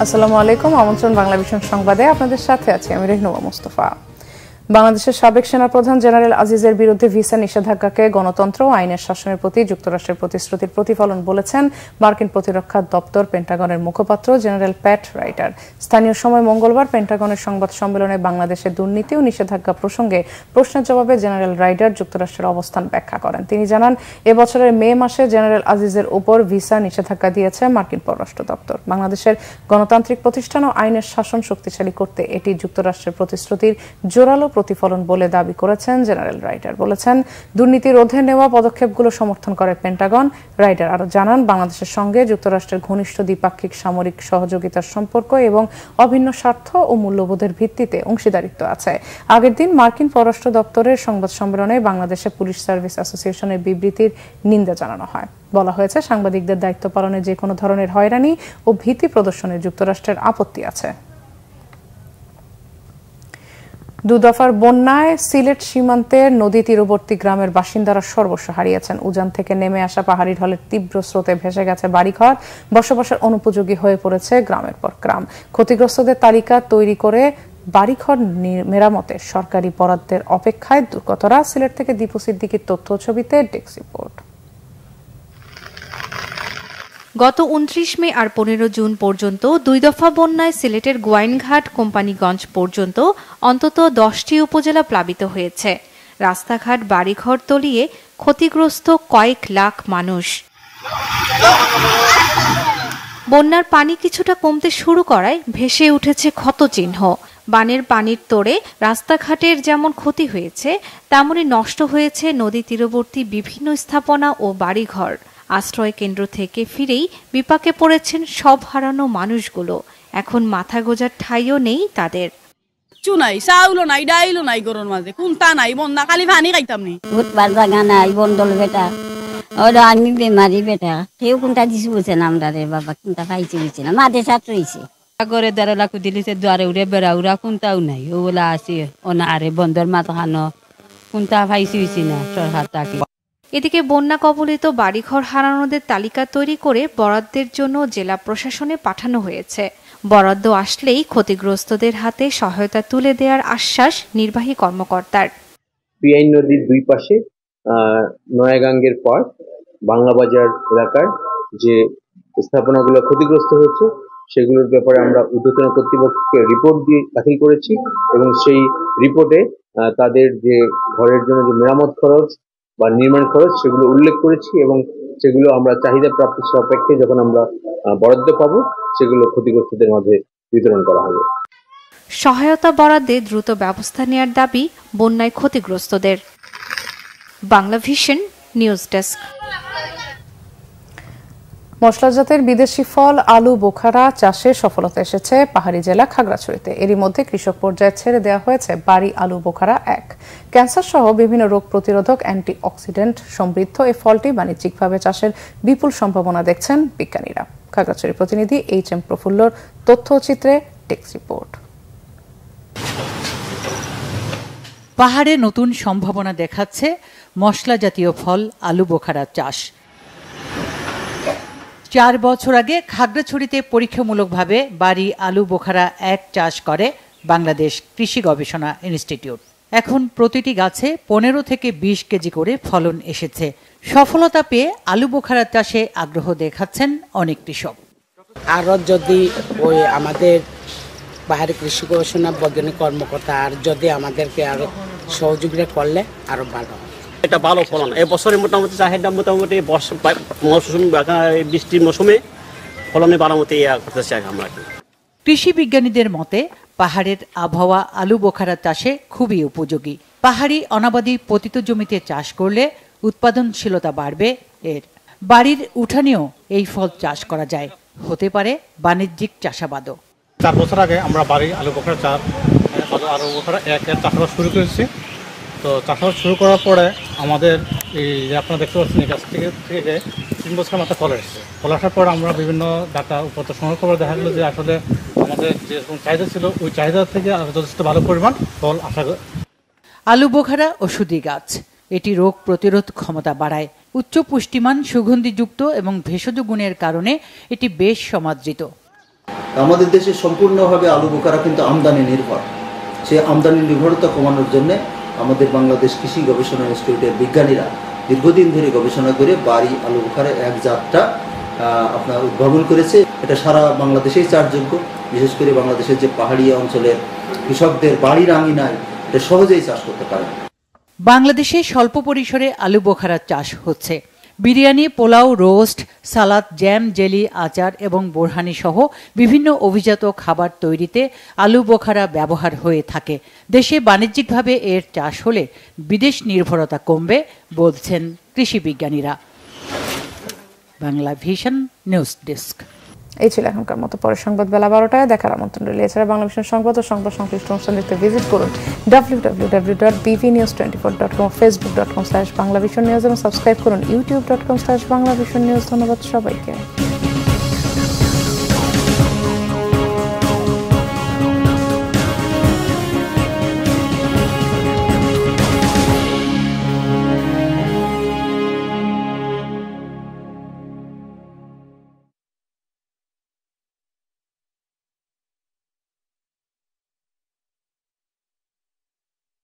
আসসালামু আলাইকুম। আমন্ত্রণ বাংলা ভিশন সংবাদে, আপনাদের সাথে আছি আমি রেহনুমা মুস্তফা। বাংলাদেশের সাবেক সেনাপ্রধান জেনারেল আজিজের বিরুদ্ধে ভিসা নিষেধাজ্ঞাকে গণতন্ত্র ও আইনের শাসনের প্রতি যুক্তরাষ্ট্রের প্রতিশ্রুতির প্রতিফলন বলেছেন মার্কিন প্রতিরক্ষা দপ্তর পেন্টাগনের মুখপাত্র জেনারেল প্যাট রাইটার। স্থানীয় সময় মঙ্গলবার পেন্টাগনের সংবাদ সম্মেলনে বাংলাদেশের দুর্নীতি ও নিষেধাজ্ঞা প্রসঙ্গে প্রশ্নের জবাবে জেনারেল রাইটার যুক্তরাষ্ট্রের অবস্থান ব্যাখ্যা করেন। তিনি জানান, এবছরের মে মাসে জেনারেল আজিজের উপর ভিসা নিষেধাজ্ঞা দিয়েছে মার্কিন পররাষ্ট্র দপ্তর। বাংলাদেশের গণতান্ত্রিক প্রতিষ্ঠান ও আইনের শাসন শক্তিশালী করতে এটি যুক্তরাষ্ট্রের প্রতিশ্রুতির জোরালো প্রতিফলন বলে দাবি করেছেন জেনারেল রাইটার। বলেছেন, দুর্নীতি রোধে নেওয়া পদক্ষেপগুলো সমর্থন করে পেন্টাগন। রাইটার আরও জানান, বাংলাদেশের সঙ্গে যুক্তরাষ্ট্রের ঘনিষ্ঠ দ্বিপাক্ষিক সামরিক সহযোগিতার সম্পর্ক এবং অভিন্ন স্বার্থ ও মূল্যবোধের ভিত্তিতে অংশীদারিত্ব আছে। আগের দিন মার্কিন পররাষ্ট্র দপ্তরের সংবাদ সম্মেলনে বাংলাদেশের পুলিশ সার্ভিস অ্যাসোসিয়েশনের বিবৃতির নিন্দা জানানো হয়। বলা হয়েছে, সাংবাদিকদের দায়িত্ব পালনে যে কোনো ধরনের হয়রানি ও ভীতি প্রদর্শনে যুক্তরাষ্ট্রের আপত্তি আছে। দুদফার বন্যায় সিলেট সীমান্তের নদী তীরবর্তী গ্রামের বাসিন্দারা সর্বস্ব হারিয়েছেন। উজান থেকে নেমে আসা পাহাড়ি ঢলের তীব্র স্রোতে ভেসে গেছে বাড়িঘর, বসবাসের অনুপযোগী হয়ে পড়েছে গ্রামের পর গ্রাম। ক্ষতিগ্রস্তদের তালিকা তৈরি করে বাড়িঘর মেরামতের সরকারি বরাদ্দের অপেক্ষায় দুর্গতরা। সিলেট থেকে দীপু সিদ্দিকীর তথ্য ছবিতে ডেস্ক রিপোর্ট। গত ২৯ মে আর ১৫ জুন পর্যন্ত দুই দফা বন্যায় সিলেটের গোয়াইনঘাট কোম্পানিগঞ্জ পর্যন্ত অন্তত ১০টি উপজেলা প্লাবিত হয়েছে। রাস্তাঘাট বাড়িঘর তলিয়ে ক্ষতিগ্রস্ত কয়েক লাখ মানুষ। বন্যার পানি কিছুটা কমতে শুরু করায় ভেসে উঠেছে ক্ষতচিহ্ন। বানের পানির তোড়ে রাস্তাঘাটের যেমন ক্ষতি হয়েছে, তেমনই নষ্ট হয়েছে নদী তীরবর্তী বিভিন্ন স্থাপনা ও বাড়িঘর। আশ্রয় কেন্দ্র থেকে ফিরেই বিপাকে পড়েছেন সব হারানো মানুষগুলো। এখন মাথা গোজার ঠাইও নেই তাদের। চুনাই চাউলও নাই, ডাইলও নাই, গরুর মাঝে কোনটা নাই, বন্যা খালি পানি খাইতাম নি। বুধবার জাগা নাই, বন্দল বেটা ওরা আমি বেমারি বেটা কেউ কোনটা দিছি বলছে না আমরা রে বাবা, কোনটা পাইছি বলছে না, মাঠে ছাত্র হয়েছে আগরে দ্বারা লাখু দিলিছে দুয়ারে উড়ে বেড়া উড়া কোনটাও নাই, ওগুলা আছে ওনা আরে বন্দর মাথা খানো কোনটা পাইছি হয়েছি না সরকার তাকে। এদিকে বন্যা কবলিত বাড়িঘর হারানোদের তালিকা তৈরি করে বরাদ্দের জন্য জেলা প্রশাসনে পাঠানো হয়েছে। বরাদ্দ আসলেই ক্ষতিগ্রস্তদের হাতে সহায়তা তুলে দেওয়ার আশ্বাস নির্বাহী কর্মকর্তার। পিআই নদীর দুই পাশে নয়াগাঙ্গের পর বাংলাবাজার এলাকার যে স্থাপনাগুলো ক্ষতিগ্রস্ত হয়েছে সেগুলোর ব্যাপারে আমরা ঊর্ধ্বতন কর্তৃপক্ষকে রিপোর্ট দিয়ে দাখিল করেছি এবং সেই রিপোর্টে তাদের যে ঘরের জন্য যে মেরামত খরচ বা নির্মাণ খরচ সেগুলো উল্লেখ করেছি এবং সেগুলো আমরা চাহিদা প্রাপ্তির সাপেক্ষে যখন আমরা বরাদ্দ পাবো সেগুলো ক্ষতিগ্রস্তদের মাঝে বিতরণ করা হবে। সহায়তা বরাদ্দে দ্রুত ব্যবস্থা নেওয়ার দাবি বন্যায় ক্ষতিগ্রস্তদের। Bangla vision news desk. মশলাজাতের বিদেশি ফল আলু বোখারা চাষে সফলতা এসেছে পাহাড়ি জেলা খাগড়াছড়িতে। এরই মধ্যে কৃষক পর্যায়ে ছেড়ে দেওয়া হয়েছে বাড়ি আলু বোখারা ১। ক্যান্সার সহ বিভিন্ন রোগ প্রতিরোধক অ্যান্টি অক্সিডেন্ট সমৃদ্ধ এই ফলটি বাণিজ্যিকভাবে চাষের বিপুল সম্ভাবনা দেখছেন বিজ্ঞানীরা। খাগড়াছড়ি প্রতিনিধি HM প্রফুল্লর তথ্যচিত্রে ডেস্ক রিপোর্ট। পাহাড়ে নতুন সম্ভাবনা দেখাচ্ছে মশলা জাতীয় ফল আলু বোখারা চাষ। ৪ বছর আগে খাগড়াছড়িতে পরীক্ষামূলকভাবে বাড়ি আলু বোখারা ১ চাষ করে বাংলাদেশ কৃষি গবেষণা ইনস্টিটিউট। এখন প্রতিটি গাছে ১৫ থেকে ২০ কেজি করে ফলন এসেছে। সফলতা পেয়ে আলু বোখারা চাষে আগ্রহ দেখাচ্ছেন অনেক কৃষক। আরও যদি ওই আমাদের পাহাড়ি কৃষি গবেষণা বৈজ্ঞানিক কর্মকর্তা আর যদি আমাদেরকে আরো সহযোগিতা করলে আরো ভালো। এটা ভালো ফলন এবছরে মোটামুটি চাহিদা মোটামুটি বৃষ্টির মৌসুমে ফলনে বাড়ামতি করতেছি আমরা। কৃষি বিজ্ঞানীদের মতে পাহাড়ের আবহাওয়া আলু বোখারা চাষে খুবই উপযোগী। পাহাড়ি অনাবাদি পতিত জমিতে চাষ করলে উৎপাদনশীলতা বাড়বে এর। বাড়ির উঠানেও এই ফল চাষ করা যায়, হতে পারে বাণিজ্যিক চাষাবাদও। ৪ বছর আগে আমরা বাড়ি আলু বোখারা আলু বোখারা ১ এর চাষাবাদ শুরু করেছি। তো চাষাবাদ শুরু করার পরে আমাদের এই যে আপনারা দেখতে পাচ্ছেন এই গাছ থেকে ৩ বছরের মাথায় ফল এসেছে। ফল আসার পর আমরা বিভিন্ন ডাটা উপর সংগ্রহ করে দেখা গেলো যে আসলে আমাদের যে চাহিদা ছিল ওই চাহিদা থেকে যথেষ্ট ভালো পরিমাণ ফল আসা। আলু বোখারা ওষুধি গাছ, এটি রোগ প্রতিরোধ ক্ষমতা বাড়ায়। উচ্চ পুষ্টিমান, সুগন্ধিযুক্ত এবং ভেষজ গুণের কারণে এটি বেশ সমাদৃত। আমাদের দেশে সম্পূর্ণভাবে আলু বোখারা কিন্তু আমদানি নির্ভর। সেই আমদানি নির্ভরতা কমানোর জন্য আমাদের বাংলাদেশ কৃষি গবেষণা ইনস্টিটিউটের বিজ্ঞানীরা দীর্ঘদিন ধরে গবেষণা করে বাড়ি আলু বোখারা এক জাতটা আপনার উদ্ভাবন করেছে। এটা সারা বাংলাদেশেই চাষযোগ্য, বিশেষ করে বাংলাদেশের যে পাহাড়ি অঞ্চলের কৃষকদের বাড়ির আঙিনায় এটা সহজেই চাষ করতে পারে। বাংলাদেশে স্বল্প পরিসরে আলু বোখারা চাষ হচ্ছে। বিরিয়ানি, পোলাও, রোস্ট, সালাদ, জ্যাম, জেলি, আচার এবং বোরহানি সহ বিভিন্ন অভিজাত খাবার তৈরিতে আলু বোখারা ব্যবহার হয়ে থাকে। দেশে বাণিজ্যিকভাবে এর চাষ হলে বিদেশ নির্ভরতা কমবে বলছেন কৃষি বিজ্ঞানীরা। Bangla vision news desk. এই ছিল এখনকার মতো। পরের সংবাদ বেলা 12টায় দেখার আমন্ত্রণ রইল। এছাড়া বাংলা ভিশন সংবাদ ও সংবাদ সংশ্লিষ্ট অনুষ্ঠান দেখতে ভিজিট করুন www.bvnews24.com, facebook.com/banglavisionnews এবং সাবস্ক্রাইব করুন youtube.com/banglavisionnews। ধন্যবাদ সবাইকে।